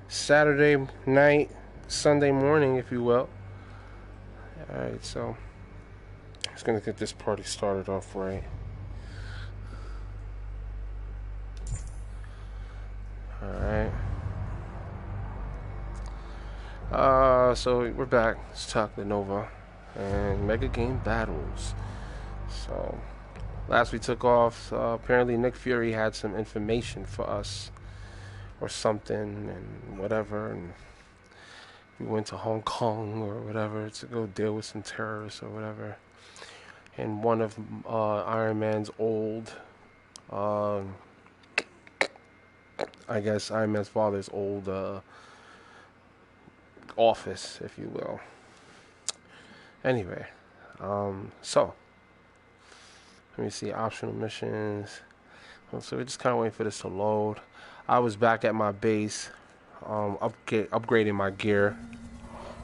Saturday night, Sunday morning, if you will. Alright, so just gonna get this party started off right. Alright. So we're back. It's Chocolatenova and Mega Game Battles. So last we took off, apparently Nick Fury had some information for us or something and whatever, and we went to Hong Kong or whatever to go deal with some terrorists or whatever. And one of Iron Man's old, I guess Iron Man's father's old office, if you will. Anyway, so let me see optional missions. So we're just kind of waiting for this to load. I was back at my base, upgrading my gear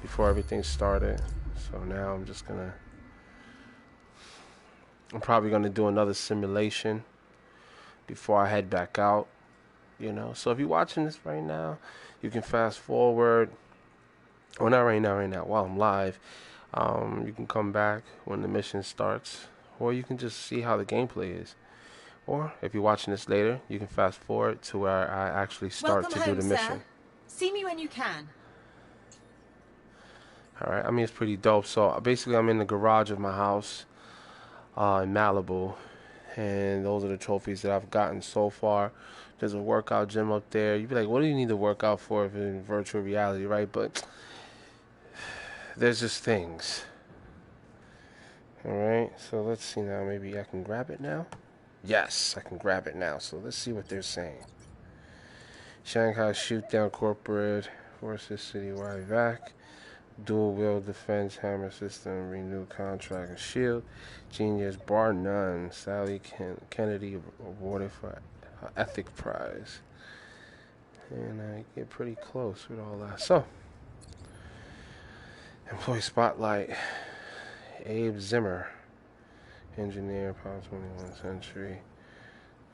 before everything started. So now I'm probably gonna do another simulation before I head back out. You know, so if you're watching this right now, you can fast forward. Well, not right now, while I'm live. You can come back when the mission starts, or you can just see how the gameplay is. Or if you're watching this later, you can fast forward to where I actually start to do the mission. See me when you can. Alright, I mean, it's pretty dope. So basically, I'm in the garage of my house in Malibu, and those are the trophies that I've gotten so far. There's a workout gym up there. You'd be like, what do you need to work out for if it's in virtual reality, right? But there's just things. Alright, so let's see now. Maybe I can grab it now. Yes, I can grab it now. So let's see what they're saying. Shanghai shoot down corporate forces citywide vac. Dual wheel defense hammer system. Renewed contract and shield. Genius bar none. Sally Kennedy awarded for ethic prize. And I get pretty close with all that. So employee spotlight. Abe Zimmer. Engineer, Power 21st Century.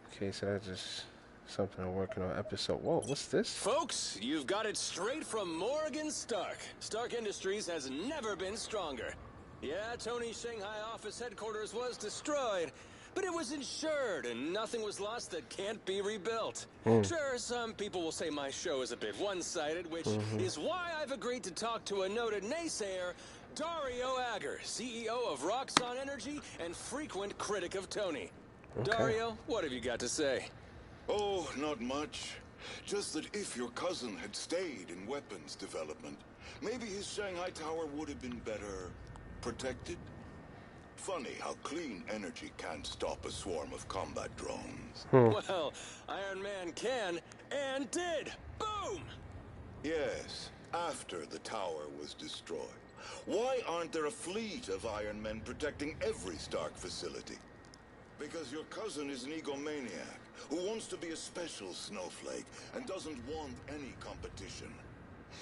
Okay, so that's just something I'm working on. Episode. Whoa, what's this? Folks, you've got it straight from Morgan Stark. Stark Industries has never been stronger. Yeah, Tony's Shanghai office headquarters was destroyed, but it was insured and nothing was lost that can't be rebuilt. Sure, some people will say my show is a bit one-sided, which is why I've agreed to talk to a noted naysayer, Dario Agger, CEO of Roxxon Energy and frequent critic of Tony. Okay. Dario, what have you got to say? Oh, not much. Just that if your cousin had stayed in weapons development, maybe his Shanghai tower would have been better protected. Funny how clean energy can't stop a swarm of combat drones. Well, Iron Man can, and did. Boom! Yes, after the tower was destroyed. Why aren't there a fleet of Iron Men protecting every Stark facility? Because your cousin is an egomaniac who wants to be a special snowflake and doesn't want any competition.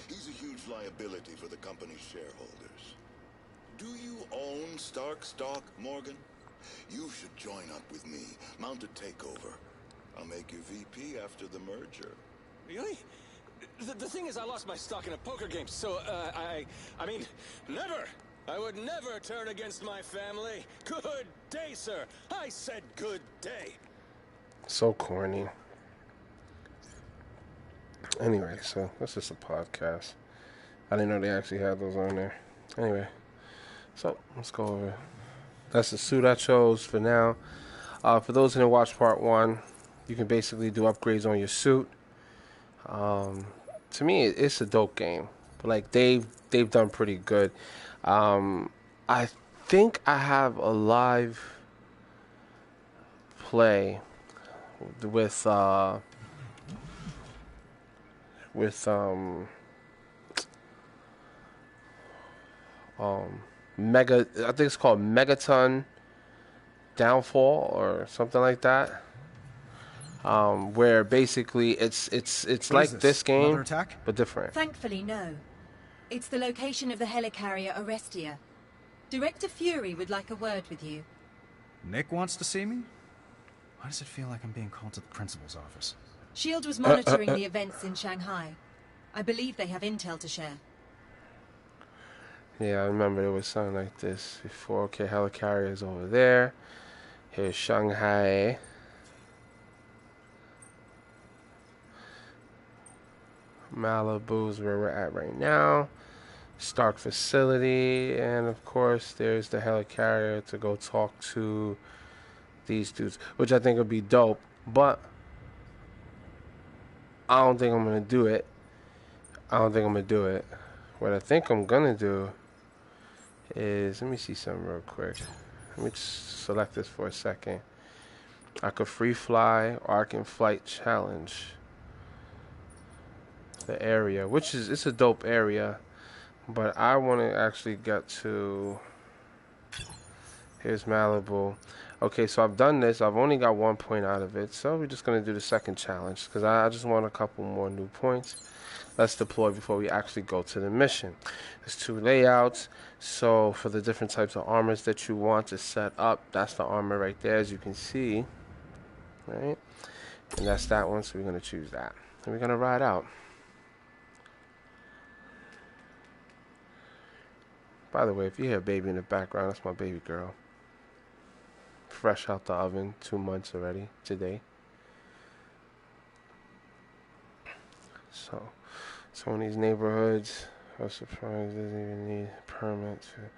He's a huge liability for the company's shareholders. Do you own Stark stock, Morgan? You should join up with me, mount a takeover. I'll make you VP after the merger. Really? The thing is, I lost my stock in a poker game, so, I mean, never! I would never turn against my family. Good day, sir. I said good day. So corny. Anyway, so that's just a podcast. I didn't know they actually had those on there. Anyway, so let's go over. That's the suit I chose for now. For those who didn't watch part 1, you can basically do upgrades on your suit. To me, it's a dope game, but like they've done pretty good. I think I have a live play with Mega. I think it's called Megaton Downfall or something like that. Where basically it's like this game, but different. Thankfully, no. It's the location of the helicarrier Orestia. Director Fury would like a word with you. Nick wants to see me? Why does it feel like I'm being called to the principal's office? S.H.I.E.L.D. was monitoring the events in Shanghai. I believe they have intel to share. Yeah, I remember there was something like this before. Okay, helicarrier is over there. Here's Shanghai. Malibu's where we're at right now. Stark facility, and of course there's the helicarrier to go talk to these dudes, which I think would be dope, but I don't think I'm gonna do it. What I think I'm gonna do is, let me see something real quick. Let me just select this for a second. I could free fly, or I can flight challenge the area, which is, it's a dope area, but I want to actually get to, here's Malibu. Okay, so I've done this. I've only got 1 point out of it, so we're just going to do the second challenge because I just want a couple more new points. Let's deploy before we actually go to the mission. There's 2 layouts. So for the different types of armors that you want to set up, that's the armor right there, as you can see. Right? And that's that one, so we're going to choose that. And we're going to ride out. By the way, if you hear a baby in the background, that's my baby girl. Fresh out the oven, 2 months already today. So in these neighborhoods, I was surprised doesn't even need a permit to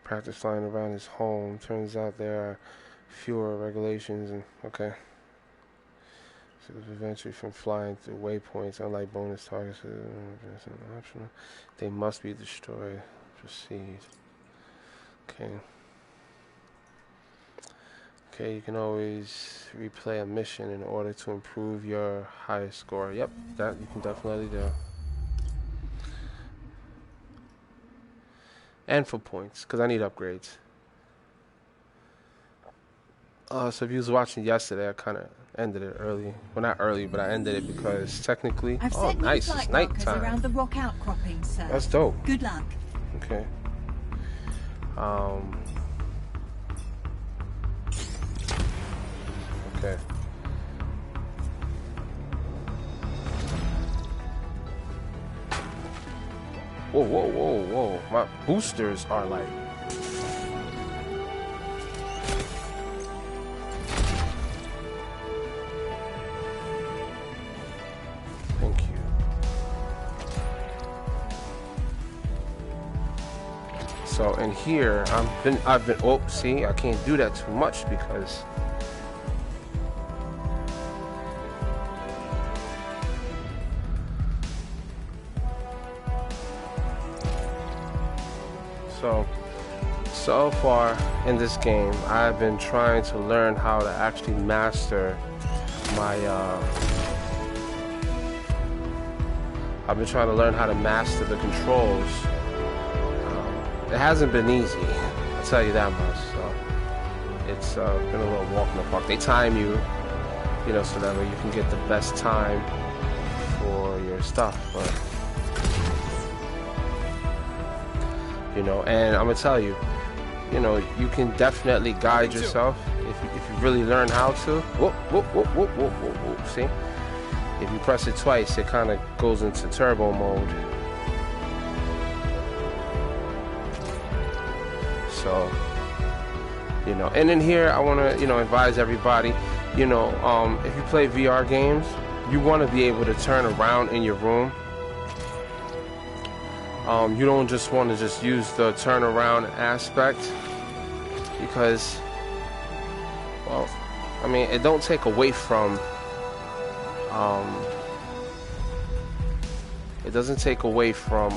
practice flying around his home. Turns out there are fewer regulations and okay. So it prevents you from flying through waypoints, unlike bonus targets. Optional. They must be destroyed. Proceed. Okay. Okay, you can always replay a mission in order to improve your highest score. Yep, that you can definitely do. And for points, because I need upgrades. So if you was watching yesterday, I kind of ended it early. Well, not early, but I ended it because technically... I've oh, set nice, new it's flight markers nighttime. around the rock outcropping, sir. That's dope. Good luck. Okay. Okay. Whoa, whoa, whoa, whoa. My boosters are like... Thank you. So in here, I've been, oh, see, I can't do that too much because so far in this game, I've been trying to learn how to actually master my, I've been trying to learn how to master the controls. It hasn't been easy, I'll tell you that much. So it's been a little walk in the park. They time you, you know, so that way you can get the best time for your stuff. But you know, and I'm gonna tell you, you know, you can definitely guide yourself if you really learn how to. Whoop, whoop, whoop, whoop, whoop, whoop, whoop. See, if you press it twice, it kind of goes into turbo mode. So, you know, and in here, I want to, you know, advise everybody, you know, if you play VR games, you want to be able to turn around in your room. You don't just want to just use the turnaround aspect because, well, I mean, it don't take away from, it doesn't take away from,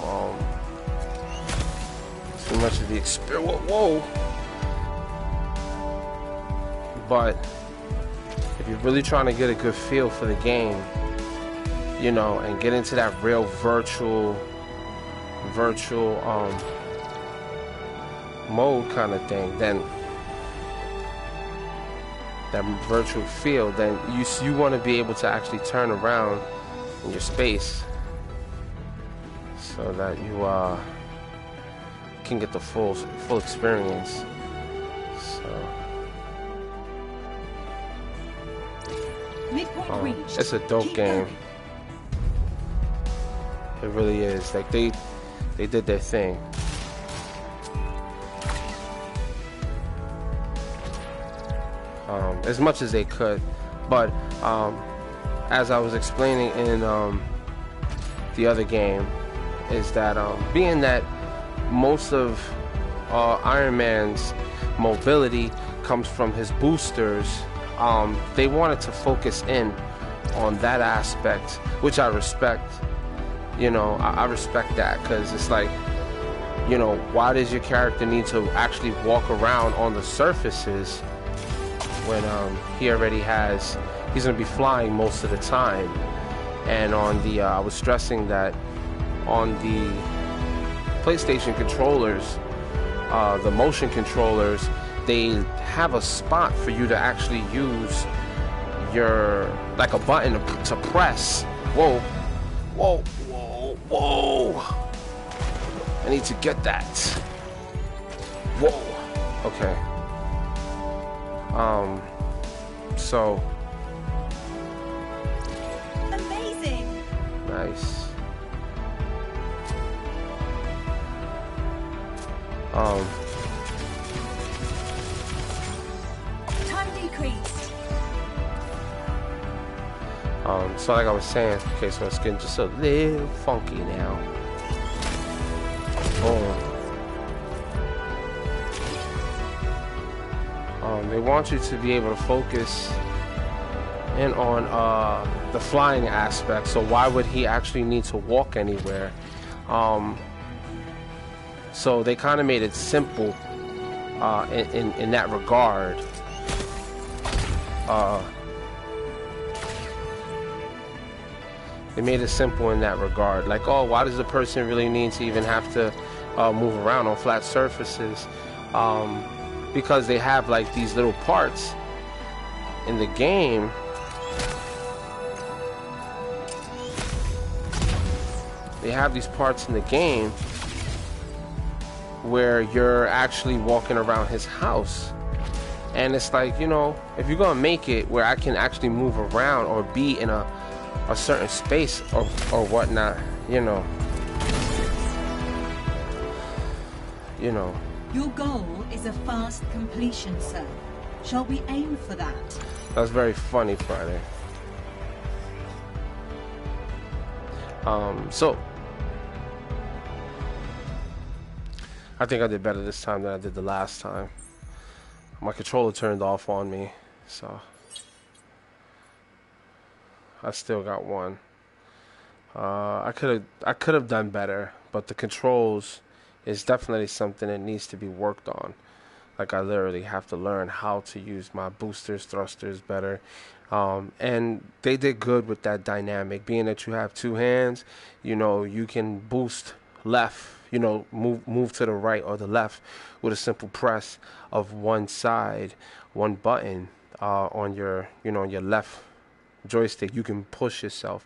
too much of the experience. Whoa! But if you're really trying to get a good feel for the game, you know, and get into that real virtual mode kind of thing, then that virtual field, then you want to be able to actually turn around in your space so that you can get the full experience. So Midpoint reached. it's a dope Keep game. going. It really is. Like they did their thing. As much as they could, but as I was explaining in the other game, is that being that most of Iron Man's mobility comes from his boosters, they wanted to focus in on that aspect, which I respect. You know, I respect that, because it's like, you know, why does your character need to actually walk around on the surfaces when he already has, he's going to be flying most of the time. And on the I was stressing that on the PlayStation controllers, the motion controllers, they have a spot for you to actually use your, like a button to press. Whoa, whoa, whoa, whoa. I need to get that. Whoa. Okay. So. Amazing. Nice. Time decreased. So like I was saying, okay, so it's getting just a little funky now. They want you to be able to focus in on the flying aspect. So why would he actually need to walk anywhere? So they kind of made it simple in that regard. They made it simple in that regard. Like, oh, why does the person really need to even have to move around on flat surfaces? Because they have like these little parts in the game where you're actually walking around his house. And it's like, you know, if you're gonna make it where I can actually move around or be in a certain space or whatnot, you know. Your goal is a fast completion, sir. Shall we aim for that? That's very funny, Friday. So I think I did better this time than I did the last time. My controller turned off on me, so I still got one. I could have done better, but the controls is definitely something that needs to be worked on. Like, I literally have to learn how to use my boosters, thrusters better. And they did good with that dynamic. Being that you have two hands, you know, you can boost left, you know, move to the right or the left with a simple press of one side, one button on your, you know, your left joystick. You can push yourself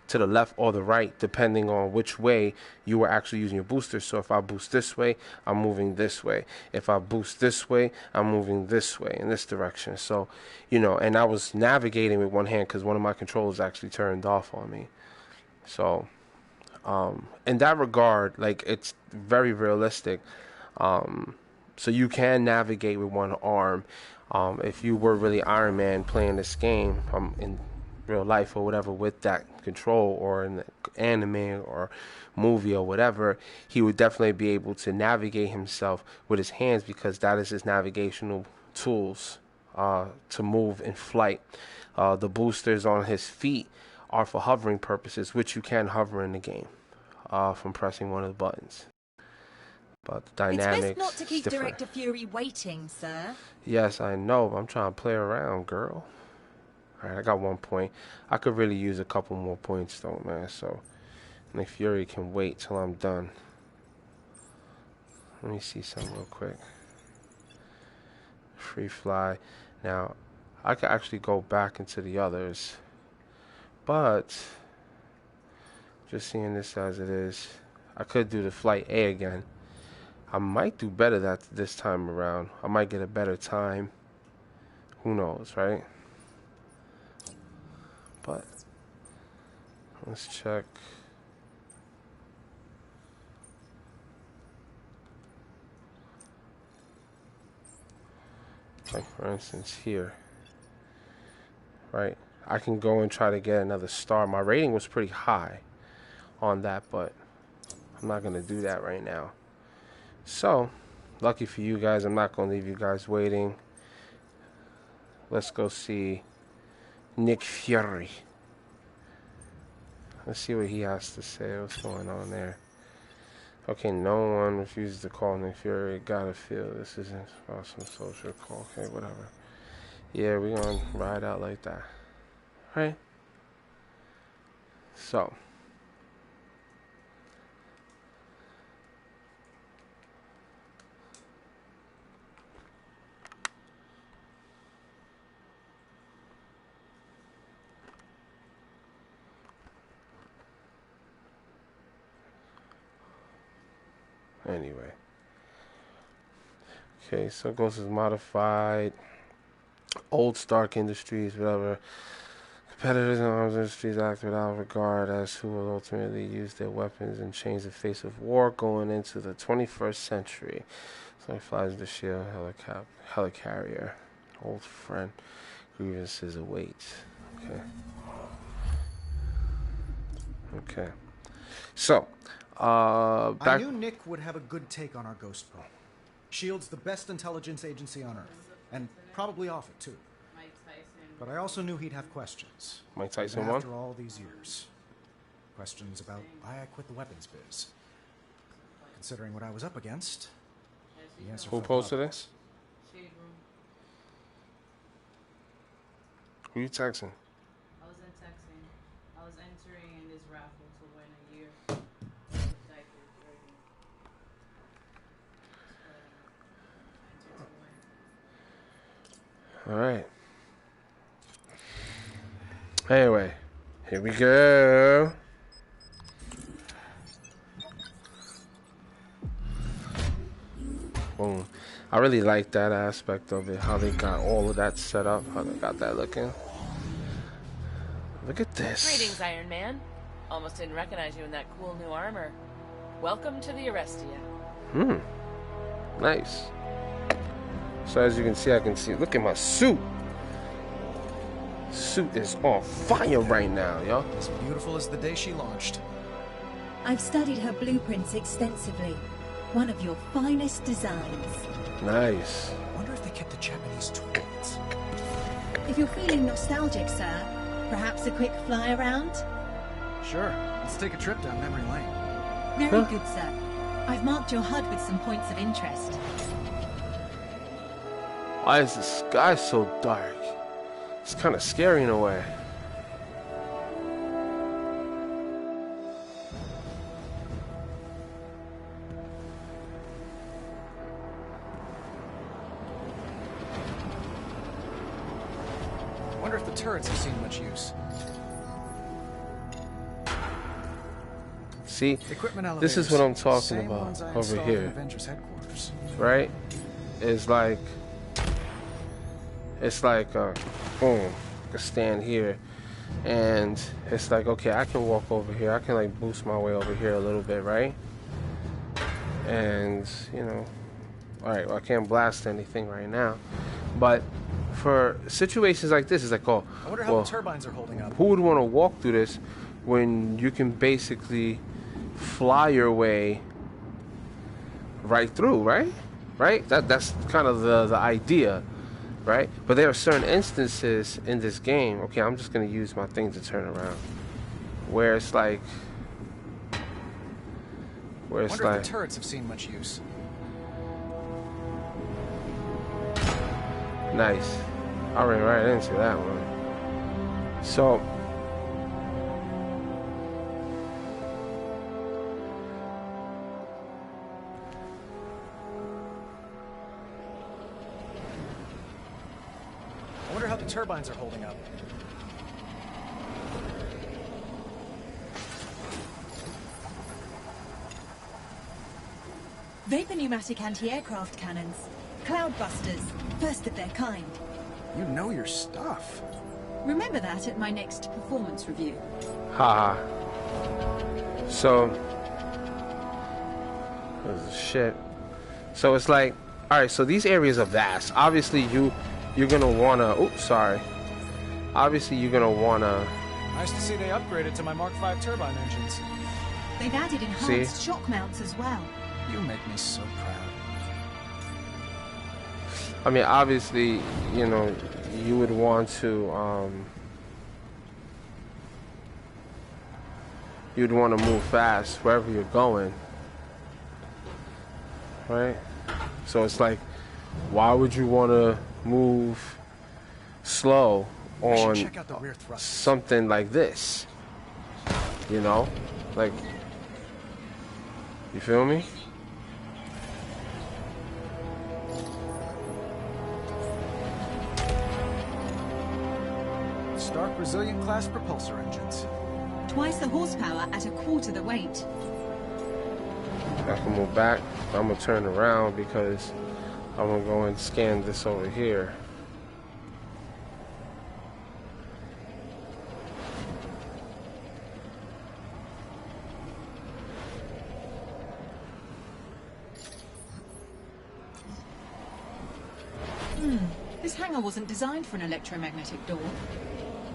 to the left or the right depending on which way you are actually using your booster. So if I boost this way, I'm moving this way. If I boost this way, I'm moving this way, in this direction. So, you know, and I was navigating with one hand because one of my controllers actually turned off on me. So in that regard, like, it's very realistic. So you can navigate with one arm. If you were really Iron Man playing this game in real life or whatever with that control, or in the anime or movie or whatever, he would definitely be able to navigate himself with his hands, because that is his navigational tools to move in flight. The boosters on his feet are for hovering purposes, which you can hover in the game from pressing one of the buttons. But the dynamics, it's best not to keep different. Director Fury waiting, sir. Yes, I know, but I'm trying to play around, girl. Alright, I got 1 point. I could really use a couple more points though, man. So Nick Fury can wait till I'm done. Let me see something real quick. Free fly. Now, I could actually go back into the others, but just seeing this as it is, I could do the flight A again. I might do better this time around. I might get a better time. Who knows, right? But let's check. Like for instance here, right? I can go and try to get another star. My rating was pretty high on that, but I'm not gonna do that right now. So, lucky for you guys, I'm not gonna leave you guys waiting. Let's go see Nick Fury. Let's see what he has to say. What's going on there? Okay, no one refuses to call Nick Fury. Gotta feel this isn't awesome social call. Okay, whatever. Yeah, we're gonna ride out like that. Right? So. Anyway. Okay, so Ghost is modified. Old Stark Industries, whatever. Competitors in arms industries act without regard as who will ultimately use their weapons and change the face of war going into the 21st century. So he flies the shield, helicarrier. Old friend. Grievances await. Okay. Okay. So, I knew Nick would have a good take on our ghost problem. S.H.I.E.L.D's the best intelligence agency on Earth, and probably off it, too. But I also knew he'd have questions. Mike Tyson even won? after all these years. Questions about why I quit the weapons biz. Considering what I was up against, the answer Who felt posted obvious. it? Who you texting? I wasn't texting. I was entering in this raffle to win a year. All right. Anyway, here we go. Boom. I really like that aspect of it, how they got all of that set up, how they got that looking. Look at this. Greetings, Iron Man. Almost didn't recognize you in that cool new armor. Welcome to the Arrestia. Nice. So as you can see, I can see, look at my suit. Suit is on fire right now, yo. As beautiful as the day she launched. I've studied her blueprints extensively. One of your finest designs. Nice. Wonder if they kept the Japanese tools. If you're feeling nostalgic, sir, perhaps a quick fly around? Sure. Let's take a trip down memory lane. Very good, sir. I've marked your HUD with some points of interest. Why is the sky so dark? It's kind of scary in a way. Wonder if the turrets have seen much use. See, Equipment this is what I'm talking Same about ones I over installed in here, Avengers headquarters. right? It's like boom, I can stand here, and it's like, okay, I can walk over here, I can like boost my way over here a little bit, right? And you know, all right, well, I can't blast anything right now, but for situations like this, it's like, oh, I wonder how well, the turbines are holding up. who would want to walk through this when you can basically fly your way right through, right? Right? That's kind of the idea, right? But there are certain instances in this game, okay, I'm just going to use my thing to turn around, where it's like, Wonder if the turrets have seen much use. Nice. I ran right into that one. So, I wonder how the turbines are holding up. Vapor pneumatic anti-aircraft cannons. Cloudbusters, first of their kind. You know your stuff. Remember that at my next performance review. haha. So, shit. So it's like, All right, so these areas are vast. Obviously, you're gonna wanna. Oops, sorry. Obviously, you're gonna wanna. Nice to see they upgraded to my Mark V turbine engines. They've added enhanced shock mounts as well. You make me so proud. I mean, obviously, you know, you would want to. You'd want to move fast wherever you're going, right? So it's like, why would you want to move slow on something like this? You know, like, you feel me? Stark Resilient class propulsor engines. Twice the horsepower at a quarter the weight. I can move back. I'm gonna turn around because I'm gonna go and scan this over here. This hangar wasn't designed for an electromagnetic door.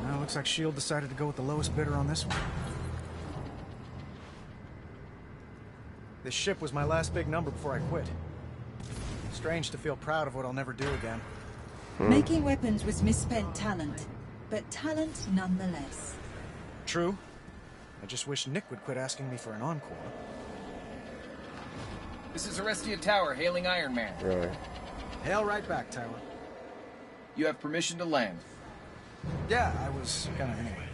Well, looks like S.H.I.E.L.D. decided to go with the lowest bidder on this one. This ship was my last big number before I quit. Strange to feel proud of what I'll never do again. Making weapons was misspent talent, but talent nonetheless. True. I just wish Nick would quit asking me for an encore. This is Arestia Tower, hailing Ironman. Really? Hail right back, Tyler. You have permission to land. Yeah, I was gonna anyway.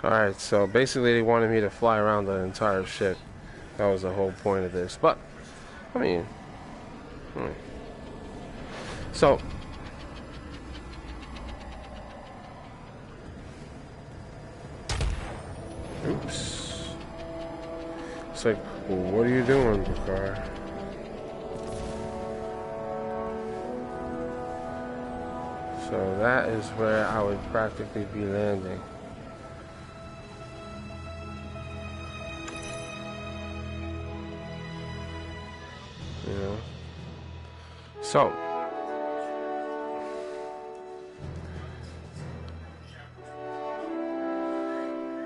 Alright, so basically they wanted me to fly around the entire ship. That was the whole point of this. But, I mean... So... Oops. It's like, well, what are you doing, Bakar? So that is where I would practically be landing. You know? So.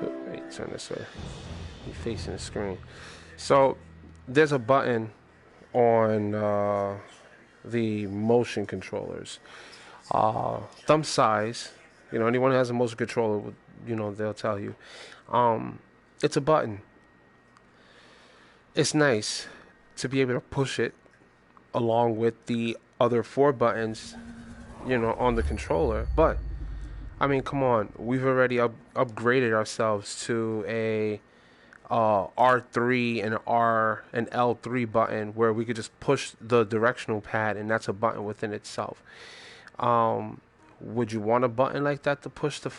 Oh, wait, turn this way. You're facing the screen. So, there's a button on the motion controllers. Thumb size, you know, anyone who has a motion controller, you know, they'll tell you. It's a button. It's nice to be able to push it along with the other 4 buttons, you know, on the controller. But, I mean, come on. We've already upgraded ourselves to a R3 and L3 button where we could just push the directional pad, and that's a button within itself. Would you want a button like that to push